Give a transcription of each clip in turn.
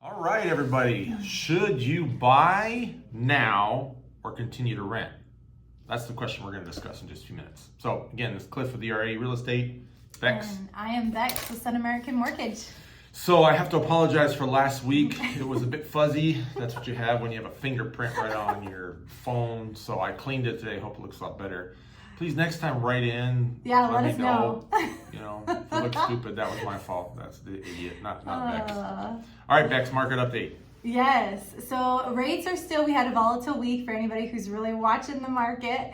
All right, everybody. Should you buy now or continue to rent? That's the question we're going to discuss in just a few minutes. So again, this is Cliff with ERA Real Estate. Bex. And I am Bex with Sun American Mortgage. So I have to apologize for last week. It was a bit fuzzy. That's what you have when you have a fingerprint right on your phone. So I cleaned it today. Hope it looks a lot better. Please next time write in. Yeah, let us know. You know, if it looks stupid, that was my fault. That's the idiot, not Bex. All right, Bex, market update. Yes, so rates are still, we had a volatile week for anybody who's really watching the market.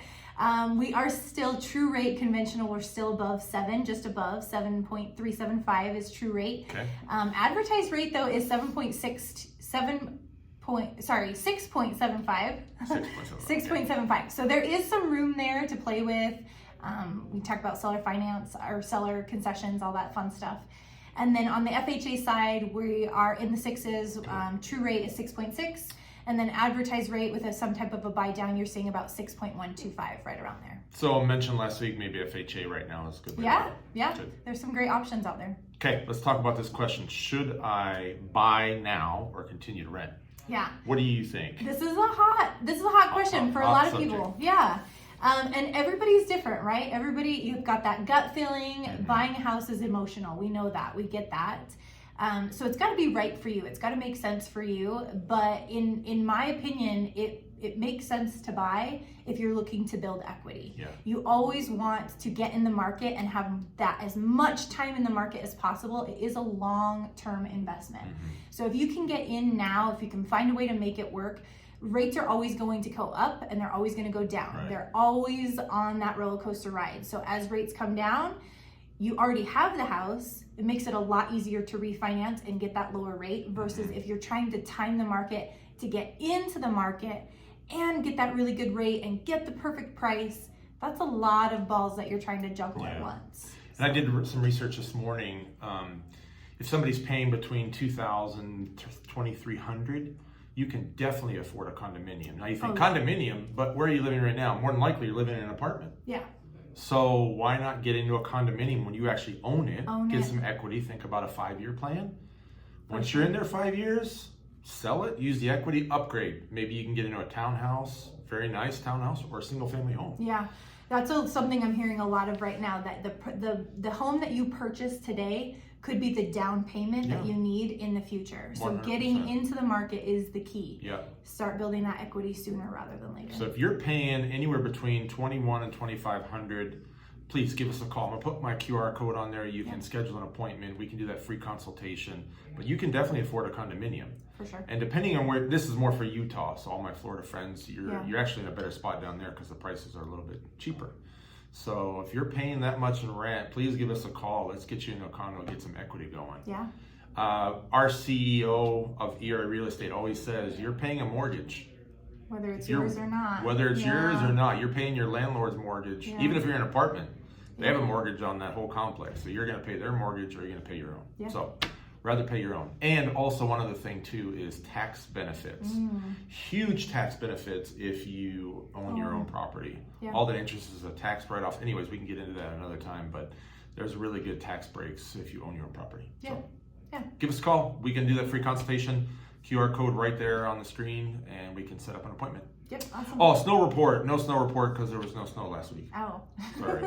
We are still true rate conventional, we're still above 7, just above 7.375 is true rate. Okay. Advertised rate though is 6.75. 6.75. So there is some room there to play with. We talk about seller finance or seller concessions, all that fun stuff. And then on the FHA side, we are in the sixes. True rate is 6.6. And then advertised rate with some type of a buy down, you're seeing about 6.125, right around there. So I mentioned last week, maybe FHA right now is good. Yeah. Good. There's some great options out there. Okay, let's talk about this question. Should I buy now or continue to rent? Yeah. What do you think? This is a hot question for a lot of subject. people. Yeah. And everybody's different, right? You've got that gut feeling. Mm-hmm. Buying a house is emotional. We know that. We get that. So it's got to be right for you. It's got to make sense for you. But in my opinion, it makes sense to buy if you're looking to build equity. Yeah. You always want to get in the market and have that as much time in the market as possible. It is a long-term investment. Mm-hmm. So if you can get in now, if you can find a way to make it work, rates are always going to go up and they're always going to go down. Right. They're always on that roller coaster ride. So as rates come down, you already have the house. It makes it a lot easier to refinance and get that lower rate versus if you're trying to time the market to get into the market and get that really good rate and get the perfect price. That's a lot of balls that you're trying to juggle at once. And I did some research this morning. If somebody's paying between $2,000 and $2,300, you can definitely afford a condominium. Now you think condominium, but where are you living right now? More than likely you're living in an apartment. Yeah. So why not get into a condominium when you actually own it, get some equity, think about a 5-year plan. Once you're in there 5 years, sell it, use the equity, upgrade. Maybe you can get into a townhouse, very nice townhouse, or a single family home. Yeah, that's something I'm hearing a lot of right now, that the home that you purchase today could be the down payment that you need in the future. So 100%. Getting into the market is the key. Yeah. Start building that equity sooner rather than later. So if you're paying anywhere between $2,100 and $2,500, please give us a call. I'm gonna put my QR code on there. You can schedule an appointment. We can do that free consultation. But you can definitely afford a condominium. For sure. And depending on where, this is more for Utah, so all my Florida friends, you're actually in a better spot down there because the prices are a little bit cheaper. So if you're paying that much in rent, please give us a call. Let's get you into a condo, get some equity going. Yeah. Our CEO of ERA Real Estate always says, you're paying a mortgage. Whether it's yours or not. Whether it's yours or not, you're paying your landlord's mortgage. Yeah. Even if you're in an apartment, they have a mortgage on that whole complex. So you're going to pay their mortgage or you're going to pay your own. Yeah. So rather pay your own. And also one other thing too is tax benefits. Huge tax benefits if you own your own property. Yeah. All the interest is a tax write-off. Anyways, we can get into that another time, but there's really good tax breaks if you own your own property. Yeah. So Yeah. give us a call. We can do that free consultation. QR code right there on the screen and we can set up an appointment. Yep, awesome. Oh, snow report. No snow report because there was no snow last week. Oh. Sorry.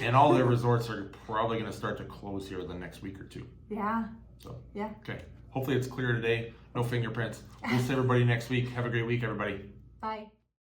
And all the resorts are probably going to start to close here the next week or two. Yeah. So, yeah. Okay. Hopefully it's clear today. No fingerprints. We'll see everybody next week. Have a great week, everybody. Bye.